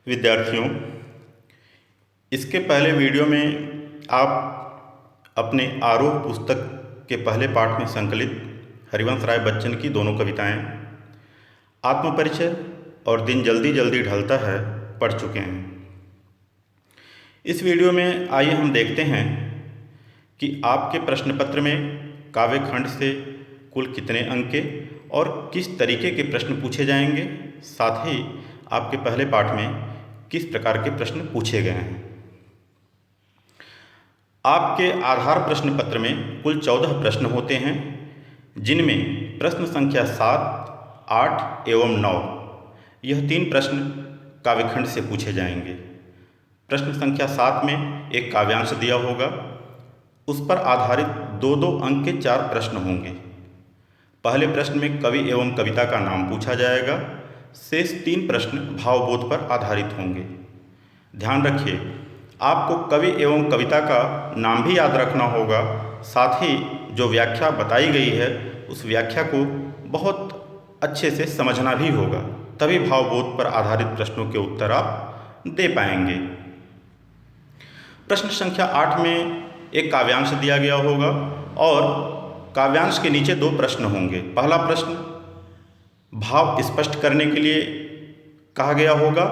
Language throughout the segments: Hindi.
विद्यार्थियों, इसके पहले वीडियो में आप अपने आरोह पुस्तक के पहले पाठ में संकलित हरिवंश राय बच्चन की दोनों कविताएं आत्मपरिचय और दिन जल्दी जल्दी ढलता है पढ़ चुके हैं। इस वीडियो में आइए हम देखते हैं कि आपके प्रश्न पत्र में काव्य खंड से कुल कितने अंक के और किस तरीके के प्रश्न पूछे जाएंगे, साथ ही आपके पहले पाठ में किस प्रकार के प्रश्न पूछे गए हैं। आपके आधार प्रश्न पत्र में कुल 14 प्रश्न होते हैं, जिनमें प्रश्न संख्या 7, 8 एवं 9 यह 3 प्रश्न काव्यखंड से पूछे जाएंगे। प्रश्न संख्या 7 में एक काव्यांश दिया होगा, उस पर आधारित 2-2 अंक के 4 प्रश्न होंगे। पहले प्रश्न में कवि एवं कविता का नाम पूछा जाएगा, शेष 3 प्रश्न भावबोध पर आधारित होंगे। ध्यान रखिए, आपको कवि एवं कविता का नाम भी याद रखना होगा, साथ ही जो व्याख्या बताई गई है उस व्याख्या को बहुत अच्छे से समझना भी होगा, तभी भावबोध पर आधारित प्रश्नों के उत्तर आप दे पाएंगे। प्रश्न संख्या 8 में एक काव्यांश दिया गया होगा और काव्यांश के नीचे 2 प्रश्न होंगे। पहला प्रश्न भाव स्पष्ट करने के लिए कहा गया होगा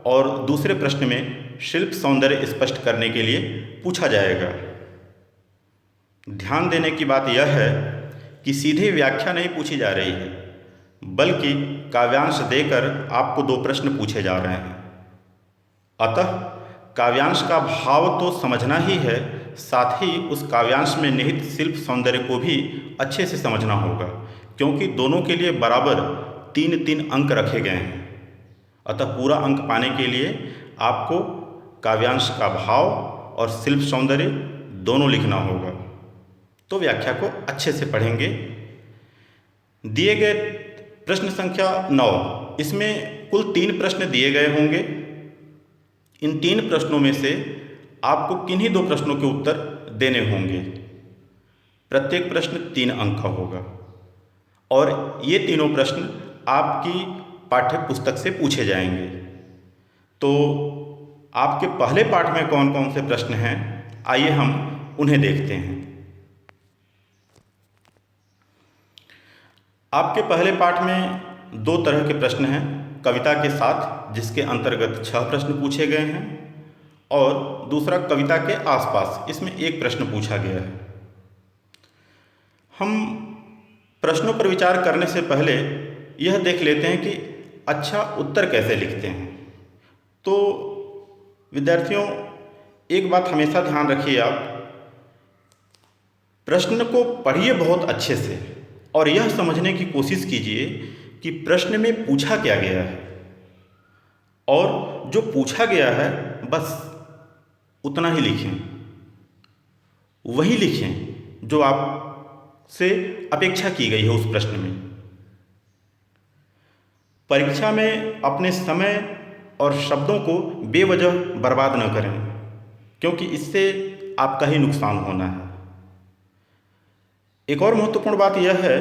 और दूसरे प्रश्न में शिल्प सौंदर्य स्पष्ट करने के लिए पूछा जाएगा। ध्यान देने की बात यह है कि सीधे व्याख्या नहीं पूछी जा रही है, बल्कि काव्यांश देकर आपको 2 प्रश्न पूछे जा रहे हैं। अतः काव्यांश का भाव तो समझना ही है, साथ ही उस काव्यांश में निहित शिल्प सौंदर्य को भी अच्छे से समझना होगा, क्योंकि दोनों के लिए बराबर 3-3 अंक रखे गए हैं। अतः पूरा अंक पाने के लिए आपको काव्यांश का भाव और शिल्प सौंदर्य दोनों लिखना होगा। तो व्याख्या को अच्छे से पढ़ेंगे। दिए गए प्रश्न संख्या 9, इसमें कुल 3 प्रश्न दिए गए होंगे। इन 3 प्रश्नों में से आपको किन्हीं 2 प्रश्नों के उत्तर देने होंगे। प्रत्येक प्रश्न 3 अंक का होगा और ये तीनों प्रश्न आपकी पाठ्य पुस्तक से पूछे जाएंगे। तो आपके पहले पाठ में कौन कौन से प्रश्न हैं, आइए हम उन्हें देखते हैं। आपके पहले पाठ में 2 तरह के प्रश्न हैं, कविता के साथ, जिसके अंतर्गत 6 प्रश्न पूछे गए हैं, और दूसरा कविता के आसपास, इसमें 1 प्रश्न पूछा गया है। हम प्रश्नों पर विचार करने से पहले यह देख लेते हैं कि अच्छा उत्तर कैसे लिखते हैं। तो विद्यार्थियों, एक बात हमेशा ध्यान रखिए, आप प्रश्न को पढ़िए बहुत अच्छे से और यह समझने की कोशिश कीजिए कि प्रश्न में पूछा क्या गया है, और जो पूछा गया है बस उतना ही लिखें, वही लिखें जो आपसे अपेक्षा की गई है उस प्रश्न में। परीक्षा में अपने समय और शब्दों को बेवजह बर्बाद न करें, क्योंकि इससे आपका ही नुकसान होना है। एक और महत्वपूर्ण बात यह है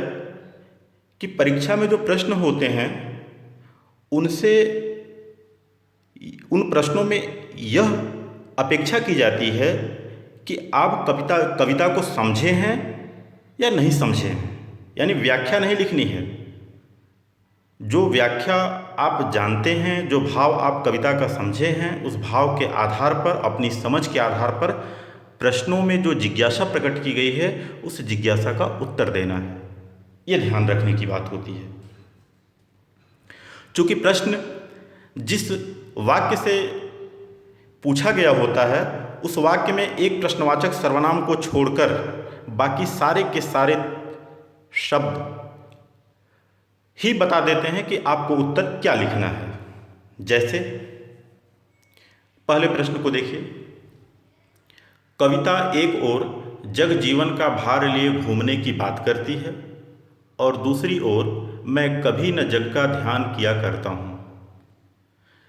कि परीक्षा में जो प्रश्न होते हैं उन प्रश्नों में यह अपेक्षा की जाती है कि आप कविता को समझे हैं या नहीं समझे हैं, यानी व्याख्या नहीं लिखनी है। जो व्याख्या आप जानते हैं, जो भाव आप कविता का समझे हैं, उस भाव के आधार पर, अपनी समझ के आधार पर प्रश्नों में जो जिज्ञासा प्रकट की गई है उस जिज्ञासा का उत्तर देना है। यह ध्यान रखने की बात होती है। चूँकि प्रश्न जिस वाक्य से पूछा गया होता है उस वाक्य में एक प्रश्नवाचक सर्वनाम को छोड़कर बाकी सारे के सारे शब्द ही बता देते हैं कि आपको उत्तर क्या लिखना है। जैसे पहले प्रश्न को देखिए, कविता एक ओर जग जीवन का भार लिए घूमने की बात करती है और दूसरी ओर मैं कभी न जग का ध्यान किया करता हूँ।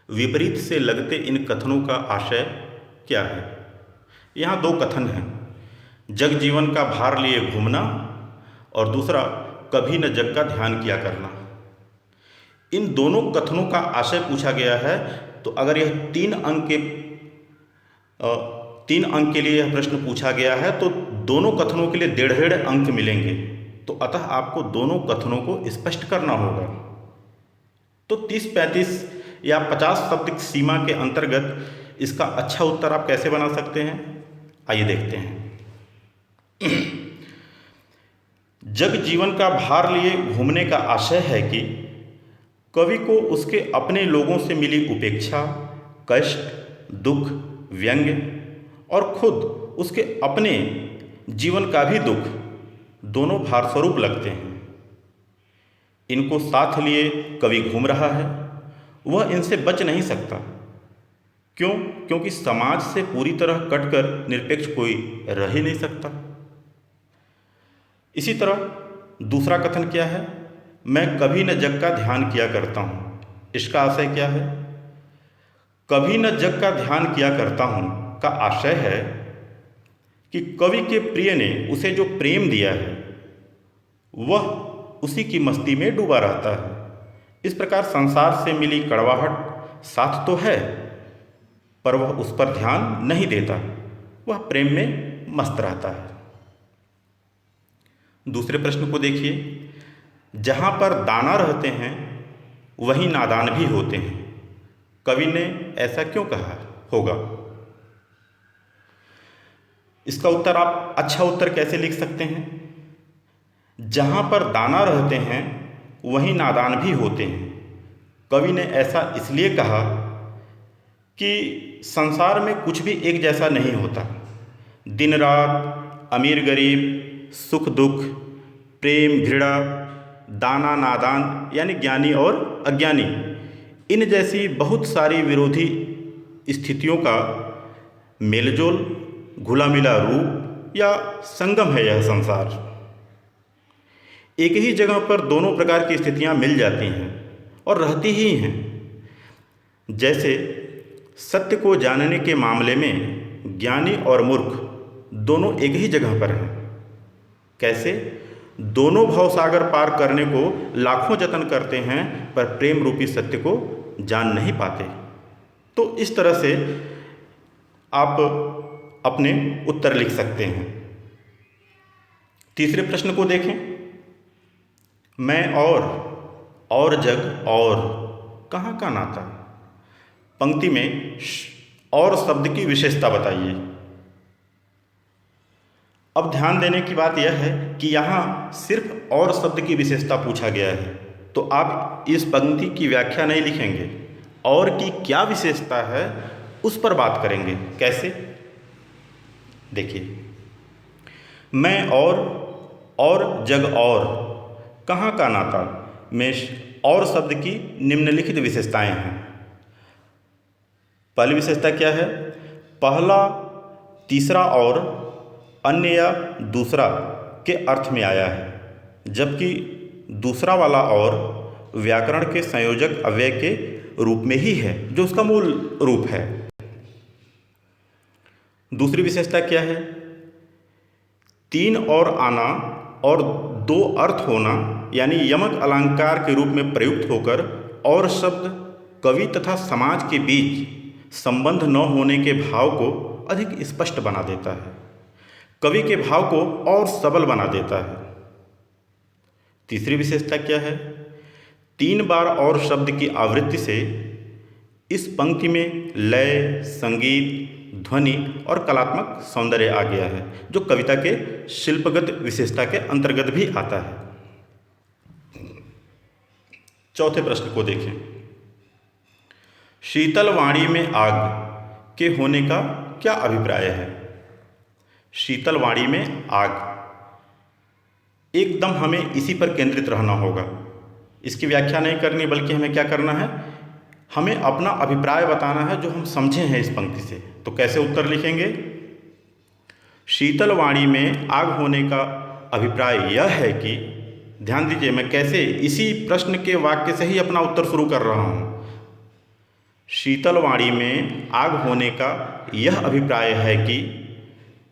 विपरीत से लगते इन कथनों का आशय क्या है? यहाँ 2 कथन हैं, जग जीवन का भार लिए घूमना और दूसरा कभी न जग का ध्यान किया करना। इन दोनों कथनों का आशय पूछा गया है तो अगर यह 3 अंक के लिए यह प्रश्न पूछा गया है तो दोनों कथनों के लिए 1.5 अंक मिलेंगे। तो अतः आपको दोनों कथनों को स्पष्ट करना होगा। तो 30-35 या 50 शब्द की सीमा के अंतर्गत इसका अच्छा उत्तर आप कैसे बना सकते हैं, आइए देखते हैं। जग जीवन का भार लिए घूमने का आशय है कि कवि को उसके अपने लोगों से मिली उपेक्षा, कष्ट, दुख, व्यंग्य और खुद उसके अपने जीवन का भी दुख दोनों भार स्वरूप लगते हैं। इनको साथ लिए कवि घूम रहा है, वह इनसे बच नहीं सकता। क्यों? क्योंकि समाज से पूरी तरह कटकर निरपेक्ष कोई रह ही नहीं सकता। इसी तरह दूसरा कथन क्या है, मैं कभी न जग का ध्यान किया करता हूँ। इसका आशय क्या है? कभी न जग का ध्यान किया करता हूँ का आशय है कि कवि के प्रिय ने उसे जो प्रेम दिया है वह उसी की मस्ती में डूबा रहता है। इस प्रकार संसार से मिली कड़वाहट साथ तो है, पर वह उस पर ध्यान नहीं देता, वह प्रेम में मस्त रहता है। दूसरे प्रश्न को देखिए, जहाँ पर दाना रहते हैं वहीं नादान भी होते हैं। कवि ने ऐसा क्यों कहा होगा? इसका उत्तर आप अच्छा उत्तर कैसे लिख सकते हैं? जहाँ पर दाना रहते हैं वहीं नादान भी होते हैं। कवि ने ऐसा इसलिए कहा कि संसार में कुछ भी एक जैसा नहीं होता। दिन रात, अमीर गरीब, सुख दुख, प्रेम घृणा, दाना नादान यानी ज्ञानी और अज्ञानी, इन जैसी बहुत सारी विरोधी स्थितियों का मेलजोल, घुला मिला रूप या संगम है यह संसार। एक ही जगह पर दोनों प्रकार की स्थितियां मिल जाती हैं और रहती ही हैं। जैसे सत्य को जानने के मामले में ज्ञानी और मूर्ख दोनों एक ही जगह पर हैं। कैसे? दोनों भवसागर पार करने को लाखों जतन करते हैं पर प्रेम रूपी सत्य को जान नहीं पाते। तो इस तरह से आप अपने उत्तर लिख सकते हैं। तीसरे प्रश्न को देखें, मैं और जग और कहाँ का नाता। पंक्ति में और शब्द की विशेषता बताइए। अब ध्यान देने की बात यह है कि यहाँ सिर्फ और शब्द की विशेषता पूछा गया है, तो आप इस पंक्ति की व्याख्या नहीं लिखेंगे, और की क्या विशेषता है उस पर बात करेंगे। कैसे? देखिए, मैं और जग और कहाँ का नाता में और शब्द की निम्नलिखित विशेषताएं हैं। पहली विशेषता क्या है? पहला, तीसरा और अन्य या दूसरा के अर्थ में आया है, जबकि दूसरा वाला और व्याकरण के संयोजक अव्यय के रूप में ही है, जो उसका मूल रूप है। दूसरी विशेषता क्या है? 3 और आना और 2 अर्थ होना, यानी यमक अलंकार के रूप में प्रयुक्त होकर और शब्द कवि तथा समाज के बीच संबंध न होने के भाव को अधिक स्पष्ट बना देता है, कवि के भाव को और सबल बना देता है। तीसरी विशेषता क्या है? 3 बार और शब्द की आवृत्ति से इस पंक्ति में लय, संगीत, ध्वनि और कलात्मक सौंदर्य आ गया है, जो कविता के शिल्पगत विशेषता के अंतर्गत भी आता है। चौथे प्रश्न को देखें, शीतल वाणी में आग के होने का क्या अभिप्राय है। शीतल वाणी में आग, एकदम हमें इसी पर केंद्रित रहना होगा, इसकी व्याख्या नहीं करनी, बल्कि हमें क्या करना है, हमें अपना अभिप्राय बताना है जो हम समझे हैं इस पंक्ति से। तो कैसे उत्तर लिखेंगे? शीतल वाणी में आग होने का अभिप्राय यह है कि, ध्यान दीजिए मैं कैसे इसी प्रश्न के वाक्य से ही अपना उत्तर शुरू कर रहा हूँ। शीतल वाणी में आग होने का यह अभिप्राय है कि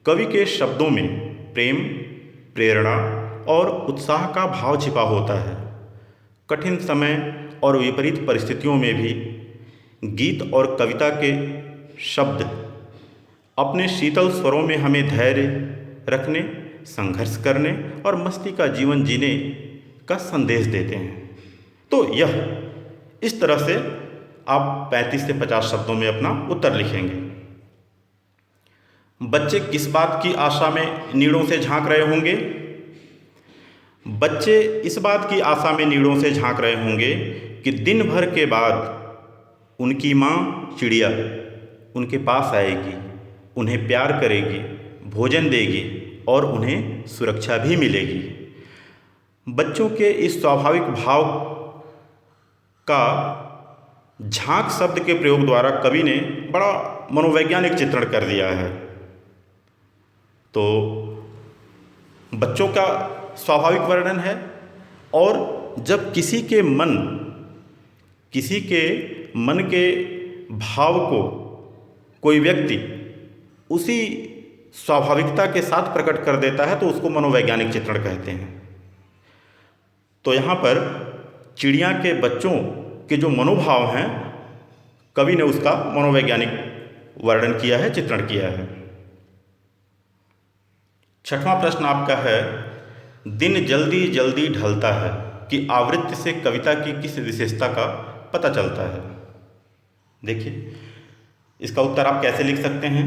कवि के शब्दों में प्रेम, प्रेरणा और उत्साह का भाव छिपा होता है। कठिन समय और विपरीत परिस्थितियों में भी गीत और कविता के शब्द अपने शीतल स्वरों में हमें धैर्य रखने, संघर्ष करने और मस्ती का जीवन जीने का संदेश देते हैं। तो यह इस तरह से आप 35 से 50 शब्दों में अपना उत्तर लिखेंगे। बच्चे किस बात की आशा में नीड़ों से झांक रहे होंगे? बच्चे इस बात की आशा में नीड़ों से झांक रहे होंगे कि दिन भर के बाद उनकी माँ चिड़िया उनके पास आएगी, उन्हें प्यार करेगी, भोजन देगी और उन्हें सुरक्षा भी मिलेगी। बच्चों के इस स्वाभाविक भाव का झांक शब्द के प्रयोग द्वारा कवि ने बड़ा मनोवैज्ञानिक चित्रण कर दिया है। तो बच्चों का स्वाभाविक वर्णन है, और जब किसी के मन के भाव को कोई व्यक्ति उसी स्वाभाविकता के साथ प्रकट कर देता है तो उसको मनोवैज्ञानिक चित्रण कहते हैं। तो यहाँ पर चिड़िया के बच्चों के जो मनोभाव हैं, कवि ने उसका मनोवैज्ञानिक वर्णन किया है, चित्रण किया है। छठवां प्रश्न आपका है, दिन जल्दी जल्दी ढलता है कि आवृत्ति से कविता की किस विशेषता का पता चलता है? देखिए, इसका उत्तर आप कैसे लिख सकते हैं?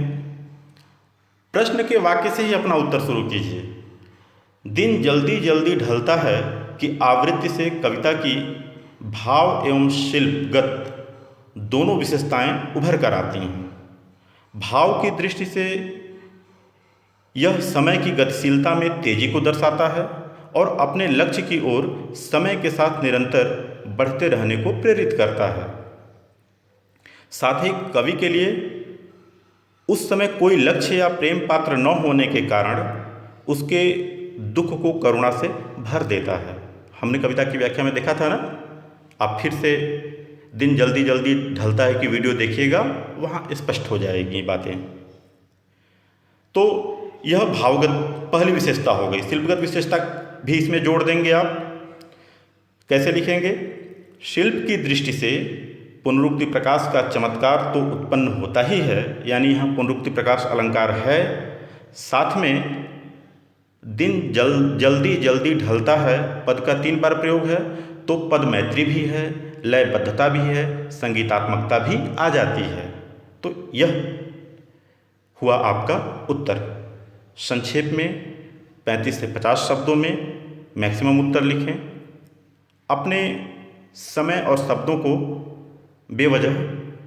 प्रश्न के वाक्य से ही अपना उत्तर शुरू कीजिए। दिन जल्दी जल्दी ढलता है कि आवृत्ति से कविता की भाव एवं शिल्पगत दोनों विशेषताएं उभर कर आती हैं। भाव की दृष्टि से यह समय की गतिशीलता में तेजी को दर्शाता है और अपने लक्ष्य की ओर समय के साथ निरंतर बढ़ते रहने को प्रेरित करता है। साथ ही कवि के लिए उस समय कोई लक्ष्य या प्रेम पात्र न होने के कारण उसके दुख को करुणा से भर देता है। हमने कविता की व्याख्या में देखा था ना, आप फिर से दिन जल्दी जल्दी ढलता है कि वीडियो देखिएगा, वहाँ स्पष्ट हो जाएगी बातें। तो यह भावगत पहली विशेषता हो गई। शिल्पगत विशेषता भी इसमें जोड़ देंगे आप। कैसे लिखेंगे? शिल्प की दृष्टि से पुनरुक्ति प्रकाश का चमत्कार तो उत्पन्न होता ही है, यानी यहाँ पुनरुक्ति प्रकाश अलंकार है। साथ में दिन जल्दी जल्दी ढलता है पद का 3 बार प्रयोग है, तो पद मैत्री भी है, लयबद्धता भी है, संगीतात्मकता भी आ जाती है। तो यह हुआ आपका उत्तर। संक्षेप में 35 से 50 शब्दों में मैक्सिमम उत्तर लिखें। अपने समय और शब्दों को बेवजह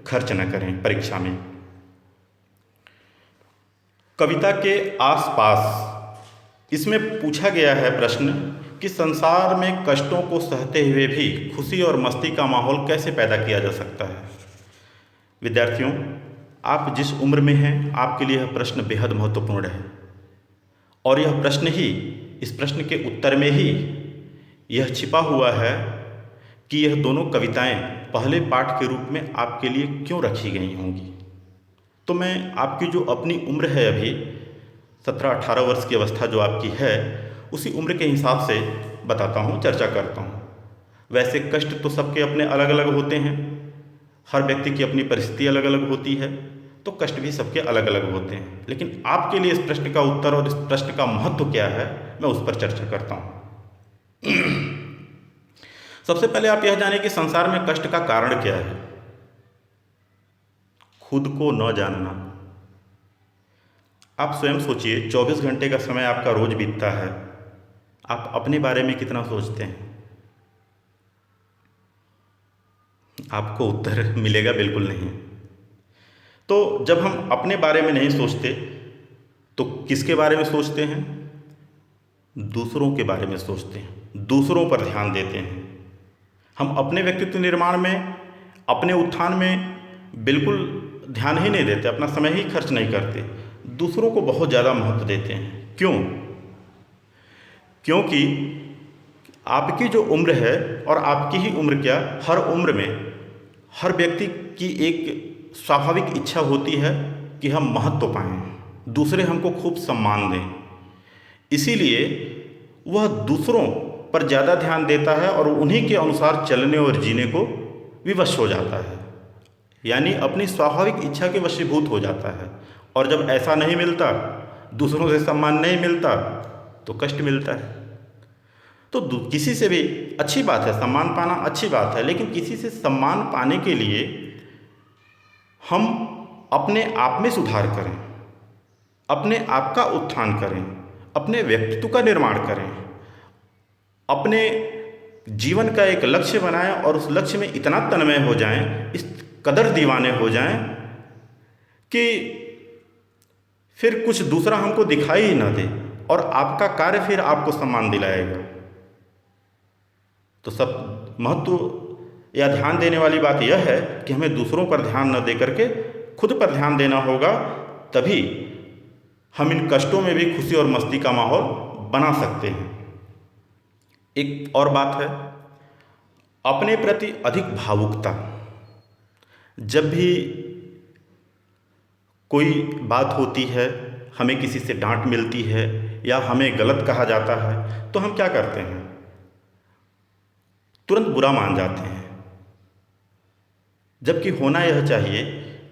खर्च न करें परीक्षा में। कविता के आसपास इसमें पूछा गया है प्रश्न कि संसार में कष्टों को सहते हुए भी खुशी और मस्ती का माहौल कैसे पैदा किया जा सकता है। विद्यार्थियों, आप जिस उम्र में हैं, आपके लिए यह प्रश्न बेहद महत्वपूर्ण है, और यह प्रश्न ही, इस प्रश्न के उत्तर में ही यह छिपा हुआ है कि यह दोनों कविताएं पहले पाठ के रूप में आपके लिए क्यों रखी गई होंगी। तो मैं आपकी जो अपनी उम्र है, अभी 17-18 वर्ष की अवस्था जो आपकी है, उसी उम्र के हिसाब से बताता हूँ, चर्चा करता हूँ। वैसे कष्ट तो सबके अपने अलग अलग होते हैं, हर व्यक्ति की अपनी परिस्थिति अलग अलग होती है, तो कष्ट भी सबके अलग अलग होते हैं। लेकिन आपके लिए इस प्रश्न का उत्तर और इस प्रश्न का महत्व क्या है, मैं उस पर चर्चा करता हूँ। सबसे पहले आप यह जानें कि संसार में कष्ट का कारण क्या है। खुद को न जानना। आप स्वयं सोचिए, 24 घंटे का समय आपका रोज बीतता है, आप अपने बारे में कितना सोचते हैं? आपको उत्तर मिलेगा बिल्कुल नहीं। तो जब हम अपने बारे में नहीं सोचते तो किसके बारे में सोचते हैं? दूसरों के बारे में सोचते हैं, दूसरों पर ध्यान देते हैं। हम अपने व्यक्तित्व निर्माण में, अपने उत्थान में बिल्कुल ध्यान ही नहीं देते, अपना समय ही खर्च नहीं करते, दूसरों को बहुत ज़्यादा महत्व देते हैं। क्यों? क्योंकि आपकी जो उम्र है, और आपकी ही उम्र क्या, हर उम्र में हर व्यक्ति की एक स्वाभाविक इच्छा होती है कि हम महत्व पाएं, दूसरे हमको खूब सम्मान दें। इसीलिए वह दूसरों पर ज़्यादा ध्यान देता है और उन्हीं के अनुसार चलने और जीने को विवश हो जाता है। यानी अपनी स्वाभाविक इच्छा के वशीभूत हो जाता है। और जब ऐसा नहीं मिलता, दूसरों से सम्मान नहीं मिलता, तो कष्ट मिलता है। तो किसी से भी अच्छी बात है, सम्मान पाना अच्छी बात है, लेकिन किसी से सम्मान पाने के लिए हम अपने आप में सुधार करें, अपने आप का उत्थान करें, अपने व्यक्तित्व का निर्माण करें, अपने जीवन का एक लक्ष्य बनाएं और उस लक्ष्य में इतना तन्मय हो जाएं, इस कदर दीवाने हो जाएं कि फिर कुछ दूसरा हमको दिखाई ही ना दे और आपका कार्य फिर आपको सम्मान दिलाएगा। तो सब महत्व या ध्यान देने वाली बात यह है कि हमें दूसरों पर ध्यान न दे करके खुद पर ध्यान देना होगा, तभी हम इन कष्टों में भी खुशी और मस्ती का माहौल बना सकते हैं। एक और बात है, अपने प्रति अधिक भावुकता। जब भी कोई बात होती है, हमें किसी से डांट मिलती है या हमें गलत कहा जाता है, तो हम क्या करते हैं? तुरंत बुरा मान जाते हैं। जबकि होना यह चाहिए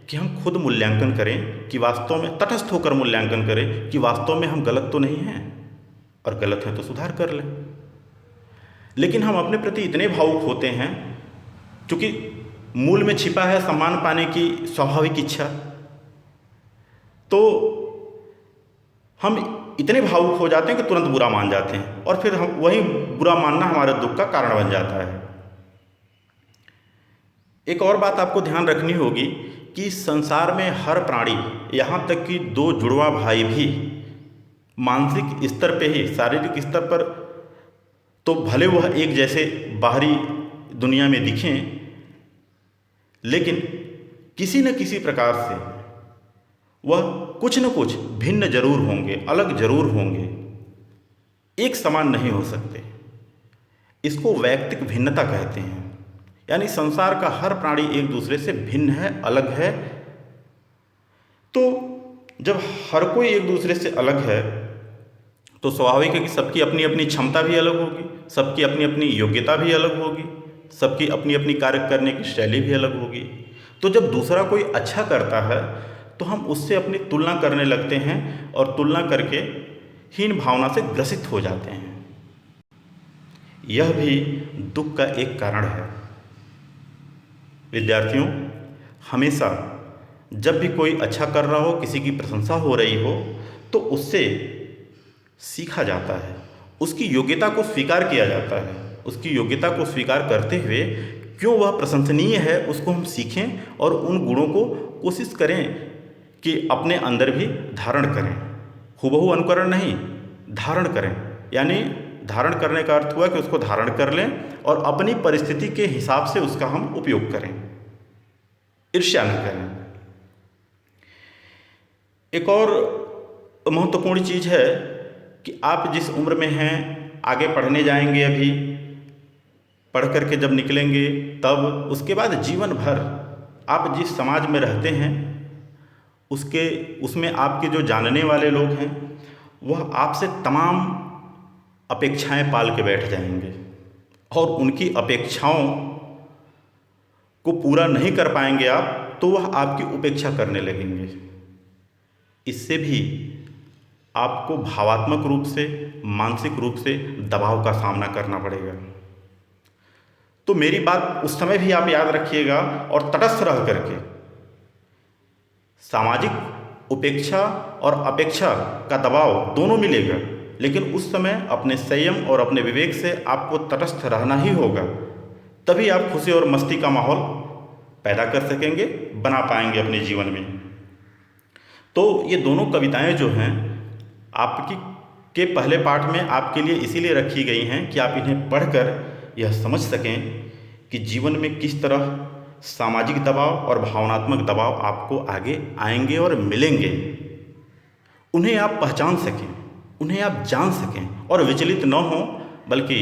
कि हम खुद मूल्यांकन करें कि वास्तव में, तटस्थ होकर मूल्यांकन करें कि वास्तव में हम गलत तो नहीं हैं, और गलत है तो सुधार कर लें। लेकिन हम अपने प्रति इतने भावुक होते हैं, क्योंकि मूल में छिपा है सम्मान पाने की स्वाभाविक इच्छा, तो हम इतने भावुक हो जाते हैं कि तुरंत बुरा मान जाते हैं, और फिर हम वही बुरा मानना हमारे दुख का कारण बन जाता है। एक और बात आपको ध्यान रखनी होगी कि संसार में हर प्राणी, यहाँ तक कि दो जुड़वा भाई भी मानसिक स्तर पे ही, शारीरिक स्तर पर तो भले वह एक जैसे बाहरी दुनिया में दिखें, लेकिन किसी न किसी प्रकार से वह कुछ न कुछ भिन्न जरूर होंगे, अलग जरूर होंगे, एक समान नहीं हो सकते। इसको वैयक्तिक भिन्नता कहते हैं। यानी संसार का हर प्राणी एक दूसरे से भिन्न है, अलग है। तो जब हर कोई एक दूसरे से अलग है, तो स्वाभाविक है कि सबकी अपनी अपनी क्षमता भी अलग होगी, सबकी अपनी अपनी योग्यता भी अलग होगी, सबकी अपनी अपनी कार्य करने की शैली भी अलग होगी। तो जब दूसरा कोई अच्छा करता है तो हम उससे अपनी तुलना करने लगते हैं और तुलना करके हीन भावना से ग्रसित हो जाते हैं। यह भी दुख का एक कारण है। विद्यार्थियों, हमेशा जब भी कोई अच्छा कर रहा हो, किसी की प्रशंसा हो रही हो, तो उससे सीखा जाता है, उसकी योग्यता को स्वीकार किया जाता है। उसकी योग्यता को स्वीकार करते हुए क्यों वह प्रशंसनीय है उसको हम सीखें और उन गुणों को कोशिश करें कि अपने अंदर भी धारण करें। हूबहू अनुकरण नहीं, धारण करें। यानी धारण करने का अर्थ हुआ कि उसको धारण कर लें और अपनी परिस्थिति के हिसाब से उसका हम उपयोग करें, ईर्ष्या न करें। एक और महत्वपूर्ण चीज़ है कि आप जिस उम्र में हैं, आगे पढ़ने जाएंगे, अभी पढ़ करके जब निकलेंगे तब उसके बाद जीवन भर आप जिस समाज में रहते हैं उसमें आपके जो जानने वाले लोग हैं वह आपसे तमाम अपेक्षाएं पाल के बैठ जाएंगे और उनकी अपेक्षाओं को पूरा नहीं कर पाएंगे आप, तो वह आपकी उपेक्षा करने लगेंगे। इससे भी आपको भावात्मक रूप से, मानसिक रूप से दबाव का सामना करना पड़ेगा। तो मेरी बात उस समय भी आप याद रखिएगा और तटस्थ रह करके सामाजिक उपेक्षा और अपेक्षा का दबाव दोनों मिलेगा, लेकिन उस समय अपने संयम और अपने विवेक से आपको तटस्थ रहना ही होगा। तभी आप खुशी और मस्ती का माहौल पैदा कर सकेंगे, बना पाएंगे अपने जीवन में। तो ये दोनों कविताएं जो हैं आपकी के पहले पाठ में आपके लिए इसीलिए रखी गई हैं कि आप इन्हें पढ़कर यह समझ सकें कि जीवन में किस तरह सामाजिक दबाव और भावनात्मक दबाव आपको आगे आएंगे और मिलेंगे। उन्हें आप पहचान सकें, उन्हें आप जान सकें और विचलित न हों, बल्कि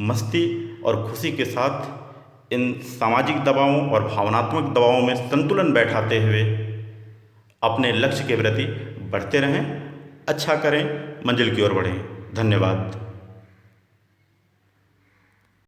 मस्ती और खुशी के साथ इन सामाजिक दबावों और भावनात्मक दबावों में संतुलन बैठाते हुए अपने लक्ष्य के प्रति बढ़ते रहें, अच्छा करें, मंजिल की ओर बढ़ें। धन्यवाद।